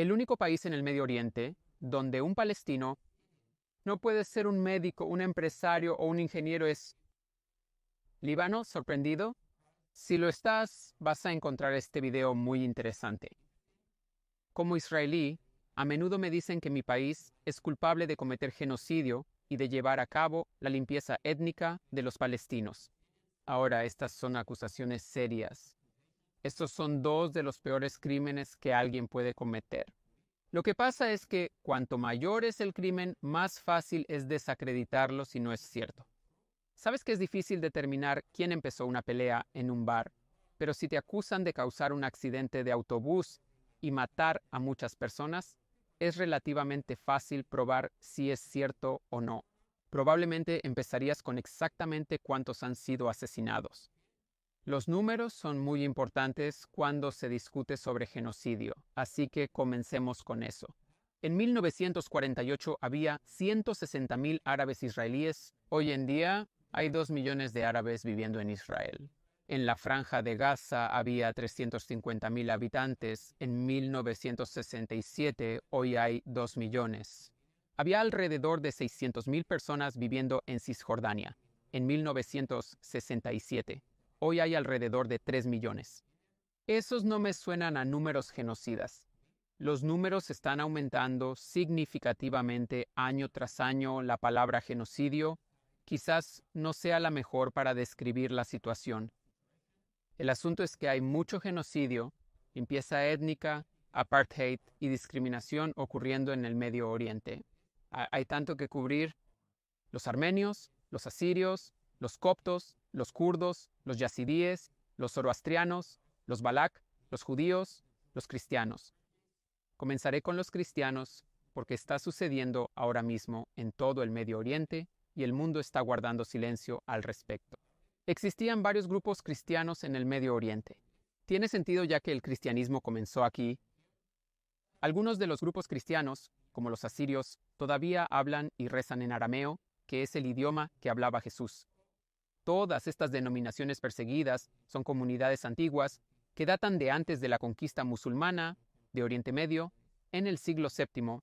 El único país en el Medio Oriente donde un palestino no puede ser un médico, un empresario o un ingeniero es Líbano. ¿Sorprendido? Si lo estás, vas a encontrar este video muy interesante. Como israelí, a menudo me dicen que mi país es culpable de cometer genocidio y de llevar a cabo la limpieza étnica de los palestinos. Ahora, estas son acusaciones serias. Estos son dos de los peores crímenes que alguien puede cometer. Lo que pasa es que cuanto mayor es el crimen, más fácil es desacreditarlo si no es cierto. Sabes que es difícil determinar quién empezó una pelea en un bar, pero si te acusan de causar un accidente de autobús y matar a muchas personas, es relativamente fácil probar si es cierto o no. Probablemente empezarías con exactamente cuántos han sido asesinados. Los números son muy importantes cuando se discute sobre genocidio, así que comencemos con eso. En 1948 había 160,000 árabes israelíes. Hoy en día hay 2 millones de árabes viviendo en Israel. En la Franja de Gaza había 350,000 habitantes. En 1967 hoy hay 2 millones. Había alrededor de 600,000 personas viviendo en Cisjordania en 1967. Hoy hay alrededor de 3 millones. Esos no me suenan a números genocidas. Los números están aumentando significativamente año tras año. La palabra genocidio quizás no sea la mejor para describir la situación. El asunto es que hay mucho genocidio, limpieza étnica, apartheid y discriminación ocurriendo en el Medio Oriente. Hay tanto que cubrir: los armenios, los asirios, los coptos, los kurdos, los yazidíes, los zoroastrianos, los balak, los judíos, los cristianos. Comenzaré con los cristianos porque está sucediendo ahora mismo en todo el Medio Oriente y el mundo está guardando silencio al respecto. Existían varios grupos cristianos en el Medio Oriente. Tiene sentido ya que el cristianismo comenzó aquí. Algunos de los grupos cristianos, como los asirios, todavía hablan y rezan en arameo, que es el idioma que hablaba Jesús. Todas estas denominaciones perseguidas son comunidades antiguas que datan de antes de la conquista musulmana de Oriente Medio en el siglo VII.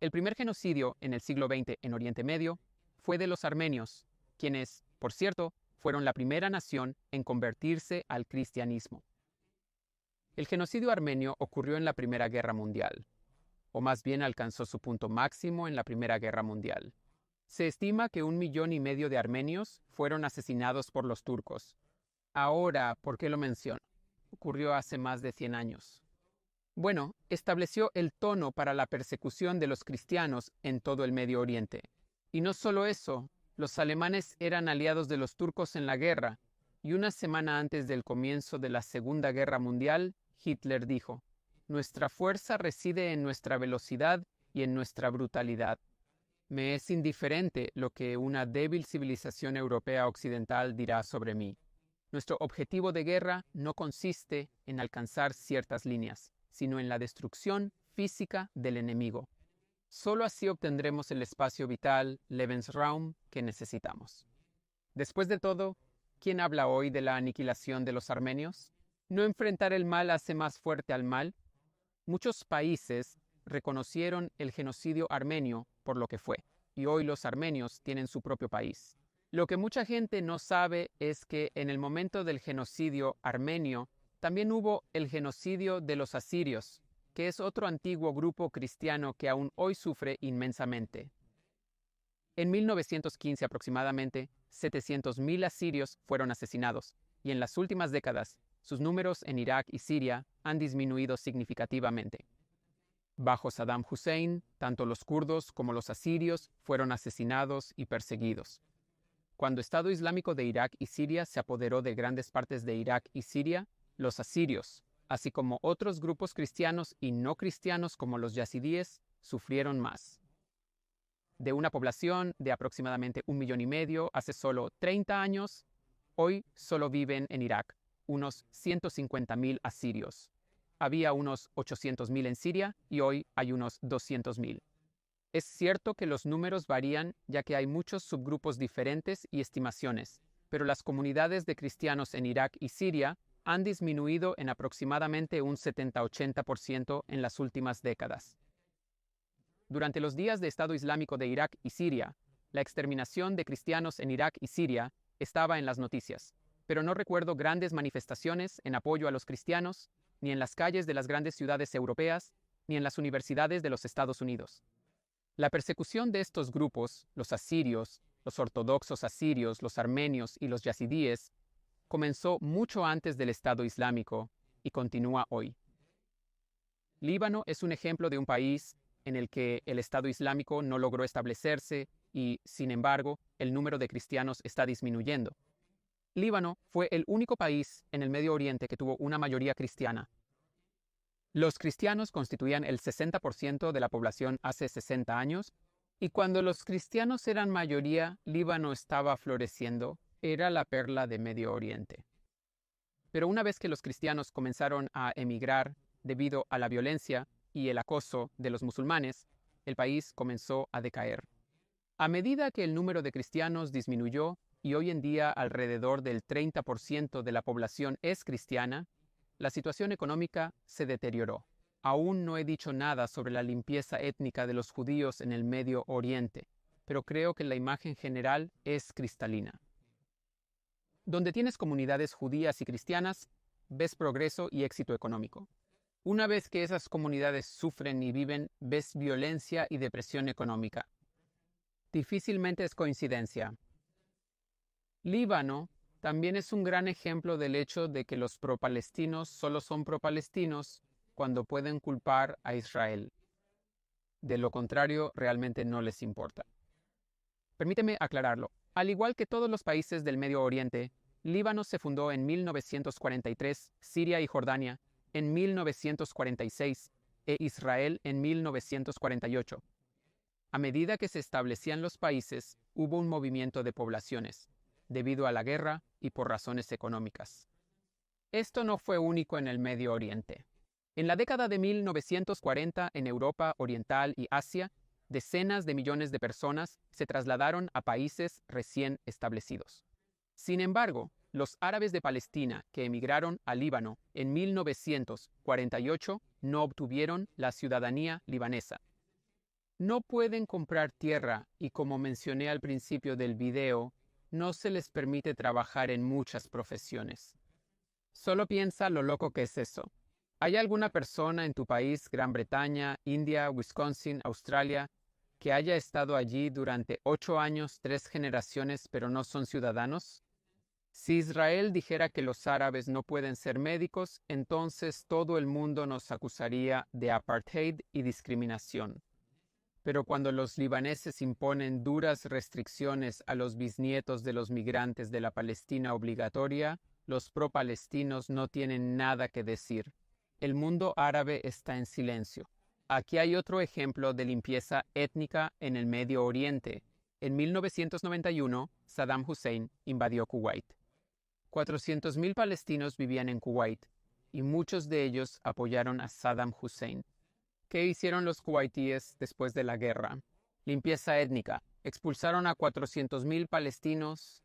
El primer genocidio en el siglo XX en Oriente Medio fue de los armenios, quienes, por cierto, fueron la primera nación en convertirse al cristianismo. El genocidio armenio ocurrió en la Primera Guerra Mundial, o más bien alcanzó su punto máximo en la Primera Guerra Mundial. Se estima que 1,5 millones de armenios fueron asesinados por los turcos. Ahora, ¿por qué lo menciono? Ocurrió hace más de 100 años. Bueno, estableció el tono para la persecución de los cristianos en todo el Medio Oriente. Y no solo eso, los alemanes eran aliados de los turcos en la guerra, y una semana antes del comienzo de la Segunda Guerra Mundial, Hitler dijo: «Nuestra fuerza reside en nuestra velocidad y en nuestra brutalidad. Me es indiferente lo que una débil civilización europea occidental dirá sobre mí. Nuestro objetivo de guerra no consiste en alcanzar ciertas líneas, sino en la destrucción física del enemigo. Solo así obtendremos el espacio vital, Lebensraum, que necesitamos». Después de todo, ¿quién habla hoy de la aniquilación de los armenios? ¿No enfrentar el mal hace más fuerte al mal? Muchos países reconocieron el genocidio armenio por lo que fue, y hoy los armenios tienen su propio país. Lo que mucha gente no sabe es que en el momento del genocidio armenio también hubo el genocidio de los asirios, que es otro antiguo grupo cristiano que aún hoy sufre inmensamente. En 1915 aproximadamente, 700,000 asirios fueron asesinados, y en las últimas décadas, sus números en Irak y Siria han disminuido significativamente. Bajo Saddam Hussein, tanto los kurdos como los asirios fueron asesinados y perseguidos. Cuando el Estado Islámico de Irak y Siria se apoderó de grandes partes de Irak y Siria, los asirios, así como otros grupos cristianos y no cristianos como los yazidíes, sufrieron más. De una población de aproximadamente 1,5 millones hace solo 30 años, hoy solo viven en Irak unos 150,000 asirios. Había unos 800,000 en Siria y hoy hay unos 200,000. Es cierto que los números varían ya que hay muchos subgrupos diferentes y estimaciones, pero las comunidades de cristianos en Irak y Siria han disminuido en aproximadamente un 70-80% en las últimas décadas. Durante los días de Estado Islámico de Irak y Siria, la exterminación de cristianos en Irak y Siria estaba en las noticias, pero no recuerdo grandes manifestaciones en apoyo a los cristianos, ni en las calles de las grandes ciudades europeas, ni en las universidades de los Estados Unidos. La persecución de estos grupos, los asirios, los ortodoxos asirios, los armenios y los yazidíes, comenzó mucho antes del Estado Islámico y continúa hoy. Líbano es un ejemplo de un país en el que el Estado Islámico no logró establecerse y, sin embargo, el número de cristianos está disminuyendo. Líbano fue el único país en el Medio Oriente que tuvo una mayoría cristiana. Los cristianos constituían el 60% de la población hace 60 años, y cuando los cristianos eran mayoría, Líbano estaba floreciendo, era la perla de Medio Oriente. Pero una vez que los cristianos comenzaron a emigrar debido a la violencia y el acoso de los musulmanes, el país comenzó a decaer. A medida que el número de cristianos disminuyó y hoy en día alrededor del 30% de la población es cristiana, la situación económica se deterioró. Aún no he dicho nada sobre la limpieza étnica de los judíos en el Medio Oriente, pero creo que la imagen general es cristalina. Donde tienes comunidades judías y cristianas, ves progreso y éxito económico. Una vez que esas comunidades sufren y viven, ves violencia y depresión económica. Difícilmente es coincidencia. Líbano también es un gran ejemplo del hecho de que los pro-palestinos solo son pro-palestinos cuando pueden culpar a Israel. De lo contrario, realmente no les importa. Permíteme aclararlo. Al igual que todos los países del Medio Oriente, Líbano se fundó en 1943, Siria y Jordania en 1946 e Israel en 1948. A medida que se establecían los países, hubo un movimiento de poblaciones, debido a la guerra y por razones económicas. Esto no fue único en el Medio Oriente. En la década de 1940, en Europa Oriental y Asia, decenas de millones de personas se trasladaron a países recién establecidos. Sin embargo, los árabes de Palestina que emigraron a Líbano en 1948 no obtuvieron la ciudadanía libanesa. No pueden comprar tierra y, como mencioné al principio del video, no se les permite trabajar en muchas profesiones. Solo piensa lo loco que es eso. ¿Hay alguna persona en tu país, Gran Bretaña, India, Wisconsin, Australia, que haya estado allí durante 8 años, 3 generaciones, pero no son ciudadanos? Si Israel dijera que los árabes no pueden ser médicos, entonces todo el mundo nos acusaría de apartheid y discriminación. Pero cuando los libaneses imponen duras restricciones a los bisnietos de los migrantes de la Palestina obligatoria, los pro-palestinos no tienen nada que decir. El mundo árabe está en silencio. Aquí hay otro ejemplo de limpieza étnica en el Medio Oriente. En 1991, Saddam Hussein invadió Kuwait. 400.000 palestinos vivían en Kuwait, y muchos de ellos apoyaron a Saddam Hussein. ¿Qué hicieron los kuwaitíes después de la guerra? Limpieza étnica. Expulsaron a 400.000 palestinos.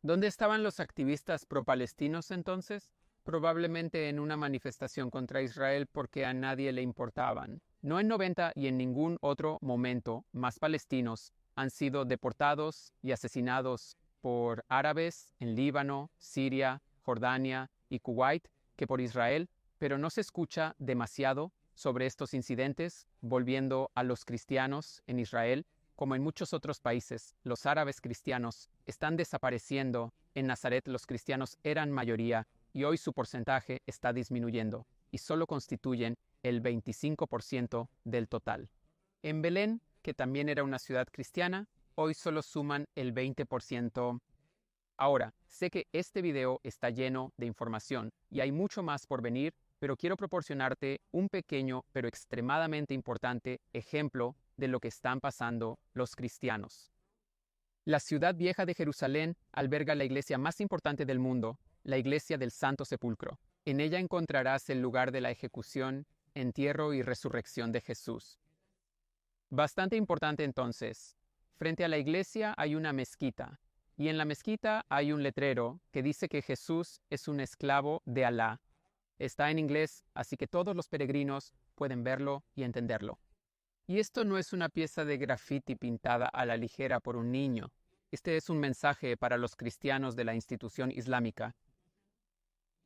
¿Dónde estaban los activistas pro-palestinos entonces? Probablemente en una manifestación contra Israel porque a nadie le importaban. No en 90 y en ningún otro momento más palestinos han sido deportados y asesinados por árabes en Líbano, Siria, Jordania y Kuwait que por Israel, pero no se escucha demasiado sobre estos incidentes, volviendo a los cristianos en Israel. Como en muchos otros países, los árabes cristianos están desapareciendo. En Nazaret los cristianos eran mayoría y hoy su porcentaje está disminuyendo y solo constituyen el 25% del total. En Belén, que también era una ciudad cristiana, hoy solo suman el 20%. Ahora, sé que este video está lleno de información y hay mucho más por venir, pero quiero proporcionarte un pequeño pero extremadamente importante ejemplo de lo que están pasando los cristianos. La ciudad vieja de Jerusalén alberga la iglesia más importante del mundo, la iglesia del Santo Sepulcro. En ella encontrarás el lugar de la ejecución, entierro y resurrección de Jesús. Bastante importante entonces. Frente a la iglesia hay una mezquita. Y en la mezquita hay un letrero que dice que Jesús es un esclavo de Alá. Está en inglés, así que todos los peregrinos pueden verlo y entenderlo. Y esto no es una pieza de grafiti pintada a la ligera por un niño. Este es un mensaje para los cristianos de la institución islámica.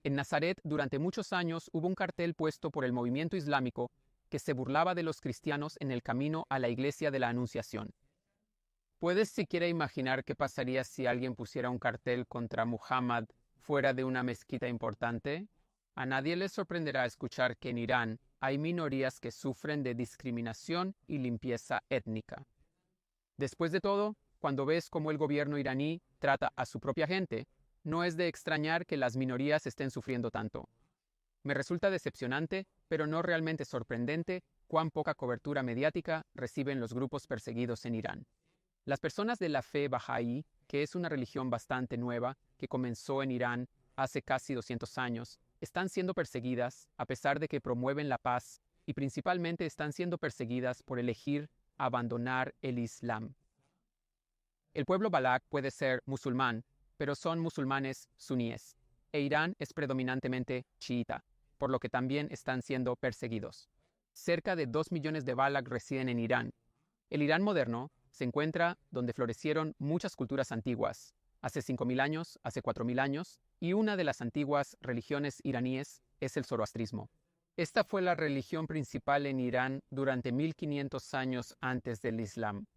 En Nazaret, durante muchos años, hubo un cartel puesto por el movimiento islámico que se burlaba de los cristianos en el camino a la iglesia de la Anunciación. ¿Puedes siquiera imaginar qué pasaría si alguien pusiera un cartel contra Muhammad fuera de una mezquita importante? A nadie le sorprenderá escuchar que en Irán hay minorías que sufren de discriminación y limpieza étnica. Después de todo, cuando ves cómo el gobierno iraní trata a su propia gente, no es de extrañar que las minorías estén sufriendo tanto. Me resulta decepcionante, pero no realmente sorprendente, cuán poca cobertura mediática reciben los grupos perseguidos en Irán. Las personas de la fe Bahá'í, que es una religión bastante nueva que comenzó en Irán hace casi 200 años, están siendo perseguidas a pesar de que promueven la paz y principalmente están siendo perseguidas por elegir abandonar el Islam. El pueblo Balak puede ser musulmán, pero son musulmanes suníes, e Irán es predominantemente chiita, por lo que también están siendo perseguidos. Cerca de 2 millones de Balak residen en Irán. El Irán moderno se encuentra donde florecieron muchas culturas antiguas, hace 5.000 años, hace 4.000 años, y una de las antiguas religiones iraníes es el zoroastrismo. Esta fue la religión principal en Irán durante 1500 años antes del Islam.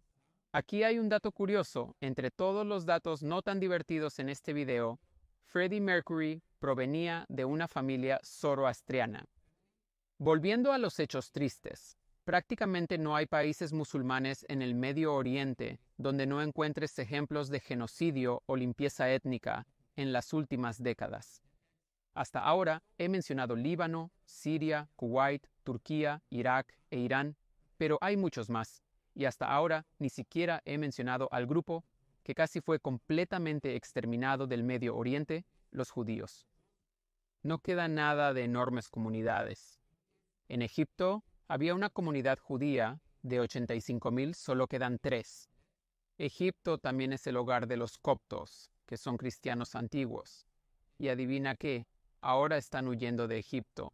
Aquí hay un dato curioso. Entre todos los datos no tan divertidos en este video, Freddie Mercury provenía de una familia zoroastriana. Volviendo a los hechos tristes, prácticamente no hay países musulmanes en el Medio Oriente donde no encuentres ejemplos de genocidio o limpieza étnica en las últimas décadas. Hasta ahora he mencionado Líbano, Siria, Kuwait, Turquía, Irak e Irán, pero hay muchos más. Y hasta ahora ni siquiera he mencionado al grupo que casi fue completamente exterminado del Medio Oriente, los judíos. No queda nada de enormes comunidades. En Egipto había una comunidad judía de 85.000, solo quedan 3. Egipto también es el hogar de los coptos, que son cristianos antiguos. Y adivina qué, ahora están huyendo de Egipto.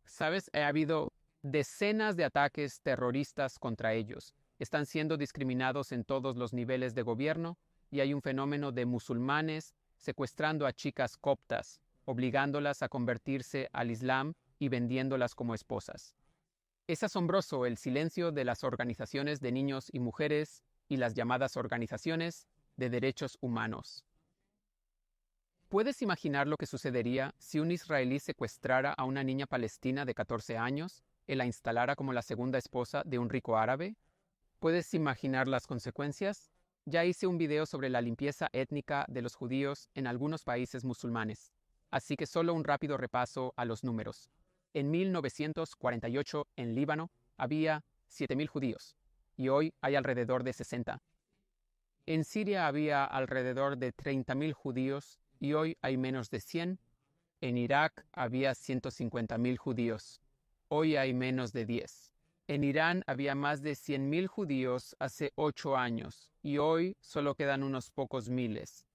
¿Sabes? Ha habido decenas de ataques terroristas contra ellos. Están siendo discriminados en todos los niveles de gobierno y hay un fenómeno de musulmanes secuestrando a chicas coptas, obligándolas a convertirse al Islam y vendiéndolas como esposas. Es asombroso el silencio de las organizaciones de niños y mujeres y las llamadas organizaciones de derechos humanos. ¿Puedes imaginar lo que sucedería si un israelí secuestrara a una niña palestina de 14 años y la instalara como la segunda esposa de un rico árabe? ¿Puedes imaginar las consecuencias? Ya hice un video sobre la limpieza étnica de los judíos en algunos países musulmanes, así que solo un rápido repaso a los números. En 1948, en Líbano, había 7.000 judíos, y hoy hay alrededor de 60. En Siria había alrededor de 30.000 judíos, y hoy hay menos de 100. En Irak había 150.000 judíos. Hoy hay menos de 10. En Irán había más de 100.000 judíos hace 8 años, y hoy solo quedan unos pocos miles.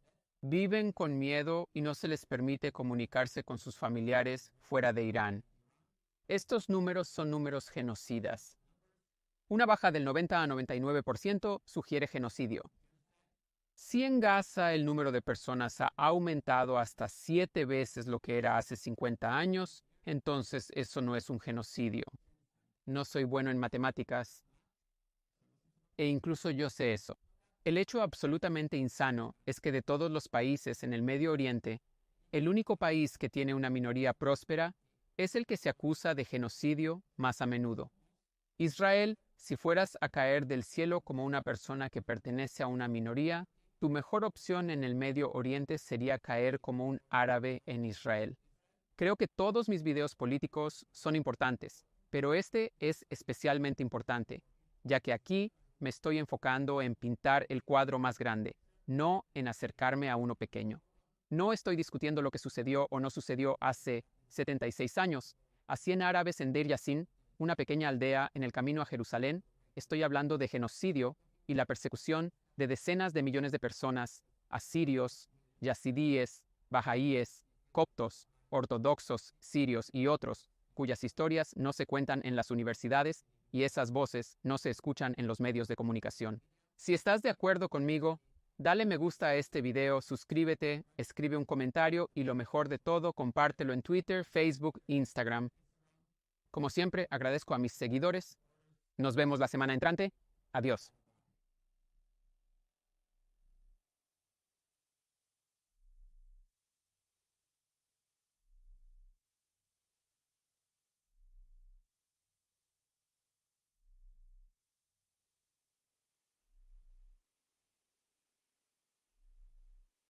Viven con miedo y no se les permite comunicarse con sus familiares fuera de Irán. Estos números son números genocidas. Una baja del 90 a 99% sugiere genocidio. Si en Gaza el número de personas ha aumentado hasta 7 veces lo que era hace 50 años, entonces eso no es un genocidio. No soy bueno en matemáticas, e incluso yo sé eso. El hecho absolutamente insano es que de todos los países en el Medio Oriente, el único país que tiene una minoría próspera es el que se acusa de genocidio más a menudo. Israel, si fueras a caer del cielo como una persona que pertenece a una minoría, tu mejor opción en el Medio Oriente sería caer como un árabe en Israel. Creo que todos mis videos políticos son importantes, pero este es especialmente importante, ya que aquí me estoy enfocando en pintar el cuadro más grande, no en acercarme a uno pequeño. No estoy discutiendo lo que sucedió o no sucedió hace 76 años. A 100 árabes en Deir Yassin, una pequeña aldea en el camino a Jerusalén, estoy hablando de genocidio y la persecución de decenas de millones de personas asirios, yazidíes, bahá'íes, coptos, ortodoxos, sirios y otros, cuyas historias no se cuentan en las universidades y esas voces no se escuchan en los medios de comunicación. Si estás de acuerdo conmigo, dale me gusta a este video, suscríbete, escribe un comentario y lo mejor de todo, compártelo en Twitter, Facebook, Instagram. Como siempre, agradezco a mis seguidores. Nos vemos la semana entrante. Adiós.